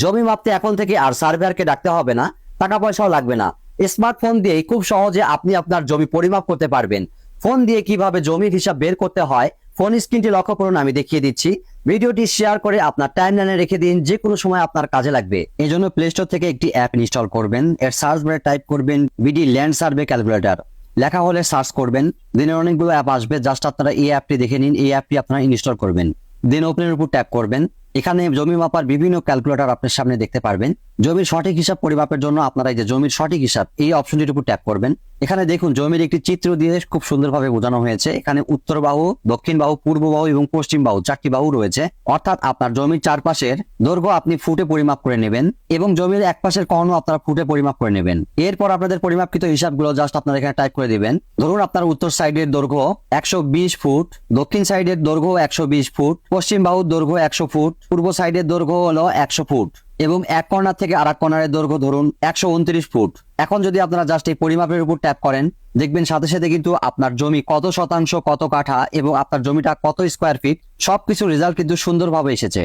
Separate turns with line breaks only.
জমি মাপতে এখন থেকে আর সার্ভেয়ারকে ডাকতে হবে না, টাকা পয়সাও লাগবে না। স্মার্টফোন দিয়ে খুব সহজে আপনি আপনার জমি পরিমাপ করতে পারবেন। ফোন দিয়ে কিভাবে জমির হিসাব বের করতে হয় ফোন স্ক্রিনটি লক্ষ্য করুন, আমি দেখিয়ে দিচ্ছি। ভিডিওটি শেয়ার করে আপনার টাইমলাইনে রেখে দিন, যে কোনো সময় আপনার কাজে লাগবে। এই জন্য প্লে স্টোর থেকে একটি অ্যাপ ইনস্টল করবেন। এর সার্চ বারে টাইপ করবেন বিডি ল্যান্ড সার্ভে ক্যালকুলেটর, লেখা হলে সার্চ করবেন। দিনের অনেকগুলো অ্যাপ আসবে, জাস্ট আপনারা এই অ্যাপটি দেখে নিন। এই অ্যাপটি আপনারা ইনস্টল করবেন, দেন ওপেনের উপর ট্যাপ করবেন। এখানে জমি মাপার বিভিন্ন ক্যালকুলেটর আপনার সামনে দেখতে পারবেন। জমির সঠিক হিসাব পরিমাপের জন্য আপনারা এই যে জমির সঠিক হিসাব এই অপশনটির উপর ট্যাপ করবেন। এখানে দেখুন জমির একটি চিত্র দিয়ে খুব সুন্দরভাবে বোঝানো হয়েছে। এখানে উত্তর বাহু, দক্ষিণ বাহু, পূর্ব বাহু এবং পশ্চিম বাহু, 4টি বাহু রয়েছে। অর্থাৎ আপনার জমির চারপাশের দৈর্ঘ্য আপনি ফুটে পরিমাপ করে নেবেন এবং জমির এক পাশের কর্ণ আপনারা ফুটে পরিমাপ করে নেবেন। এরপর আপনাদের পরিমাপকৃত হিসাবগুলো জাস্ট আপনারা এখানে টাইপ করে দিবেন। ধরুন আপনার উত্তর সাইডের দৈর্ঘ্য 120 ফুট, দক্ষিণ সাইডের দৈর্ঘ্য 120 ফুট, পশ্চিম বাহুর দৈর্ঘ্য 100 ফুট, পূর্ব সাইডের দৈর্ঘ্য হলো 100 ফুট এবং এক কর্নার থেকে আরেক কর্নারের দৈর্ঘ্য ধরুন 129 ফুট। এখন যদি আপনারা জাস্ট এই পরিমাপের উপর ট্যাপ করেন, দেখবেন সাথে সাথে কিন্তু আপনার জমি কত শতাংশ, কত কাঠা এবং আপনার জমিটা কত স্কোয়ার ফিট সবকিছু রেজাল্ট কিন্তু সুন্দরভাবে এসেছে।